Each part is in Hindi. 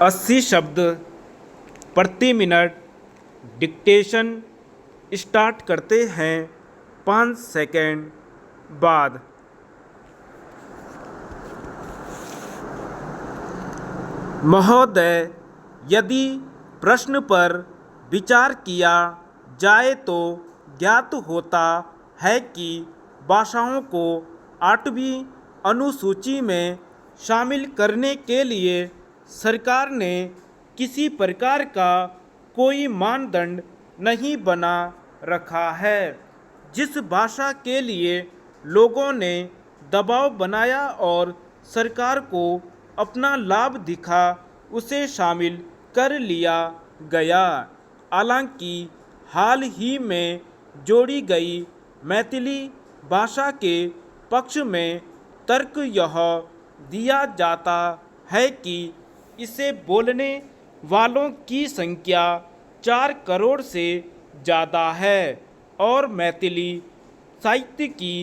80 शब्द प्रति मिनट डिक्टेशन स्टार्ट करते हैं 5 सेकंड बाद। महोदय, यदि प्रश्न पर विचार किया जाए तो ज्ञात होता है कि भाषाओं को 8वीं अनुसूची में शामिल करने के लिए सरकार ने किसी प्रकार का कोई मानदंड नहीं बना रखा है। जिस भाषा के लिए लोगों ने दबाव बनाया और सरकार को अपना लाभ दिखा, उसे शामिल कर लिया गया। हालांकि हाल ही में जोड़ी गई मैथिली भाषा के पक्ष में तर्क यह दिया जाता है कि इसे बोलने वालों की संख्या 4 करोड़ से ज़्यादा है और मैथिली साहित्य की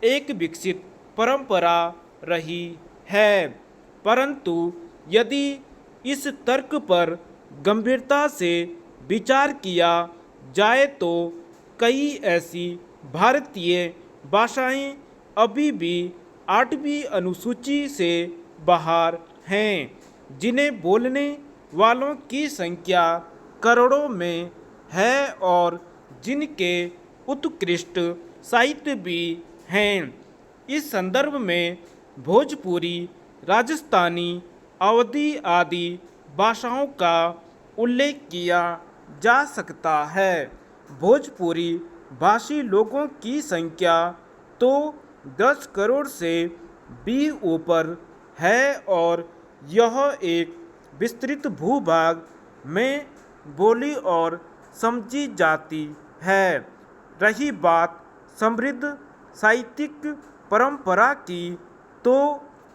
एक विकसित परंपरा रही है। परंतु यदि इस तर्क पर गंभीरता से विचार किया जाए तो कई ऐसी भारतीय भाषाएं अभी भी 8वीं अनुसूची से बाहर हैं, जिन्हें बोलने वालों की संख्या करोड़ों में है और जिनके उत्कृष्ट साहित्य भी हैं। इस संदर्भ में भोजपुरी, राजस्थानी, अवधी आदि भाषाओं का उल्लेख किया जा सकता है। भोजपुरी भाषी लोगों की संख्या तो 10 करोड़ से भी ऊपर है और यह एक विस्तृत भूभाग में बोली और समझी जाती है। रही बात समृद्ध साहित्यिक परंपरा की, तो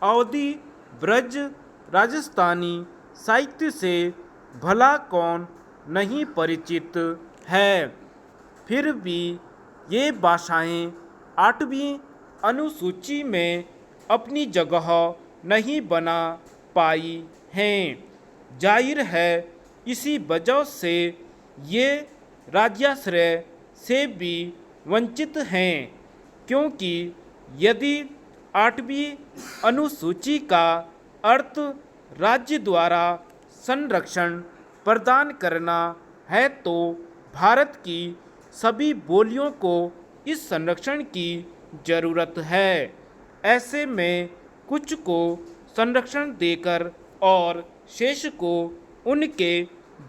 अवधी, ब्रज, राजस्थानी साहित्य से भला कौन नहीं परिचित है। फिर भी ये भाषाएं 8वीं अनुसूची में अपनी जगह नहीं बना पाई हैं। जाहिर है इसी वजह से ये राज्याश्रय से भी वंचित हैं, क्योंकि यदि 8वीं अनुसूची का अर्थ राज्य द्वारा संरक्षण प्रदान करना है तो भारत की सभी बोलियों को इस संरक्षण की जरूरत है। ऐसे में कुछ को संरक्षण देकर और शेष को उनके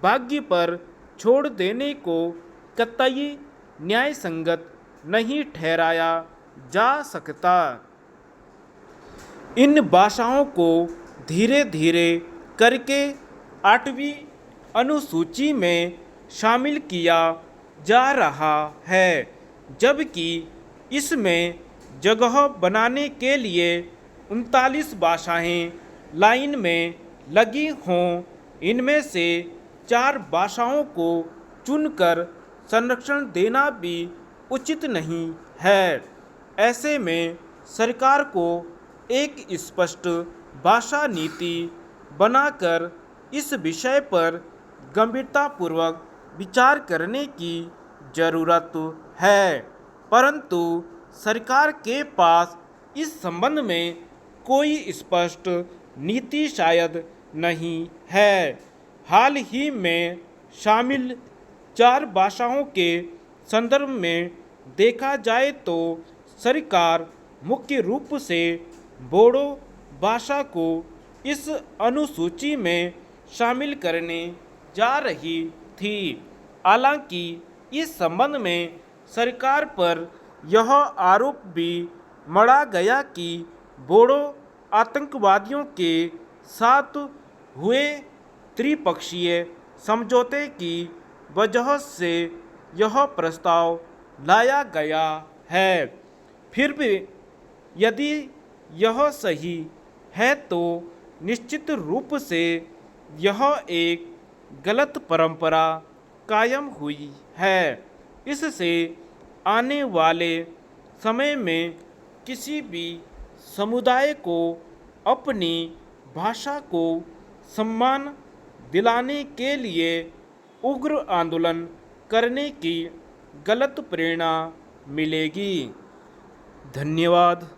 भाग्य पर छोड़ देने को कतई न्यायसंगत नहीं ठहराया जा सकता। इन भाषाओं को धीरे धीरे करके 8वीं अनुसूची में शामिल किया जा रहा है, जबकि इसमें जगह बनाने के लिए 39 भाषाएं लाइन में लगी हों। इनमें से 4 भाषाओं को चुनकर संरक्षण देना भी उचित नहीं है। ऐसे में सरकार को एक स्पष्ट भाषा नीति बनाकर इस विषय पर गंभीरतापूर्वक विचार करने की जरूरत है। परंतु सरकार के पास इस संबंध में कोई स्पष्ट नीति शायद नहीं है। हाल ही में शामिल 4 भाषाओं के संदर्भ में देखा जाए तो सरकार मुख्य रूप से बोडो भाषा को इस अनुसूची में शामिल करने जा रही थी। हालांकि इस संबंध में सरकार पर यह आरोप भी मढ़ा गया कि बोडो आतंकवादियों के साथ हुए त्रिपक्षीय समझौते की वजह से यह प्रस्ताव लाया गया है। फिर भी यदि यह सही है तो निश्चित रूप से यह एक गलत परंपरा कायम हुई है। इससे आने वाले समय में किसी भी समुदाय को अपनी भाषा को सम्मान दिलाने के लिए उग्र आंदोलन करने की गलत प्रेरणा मिलेगी। धन्यवाद।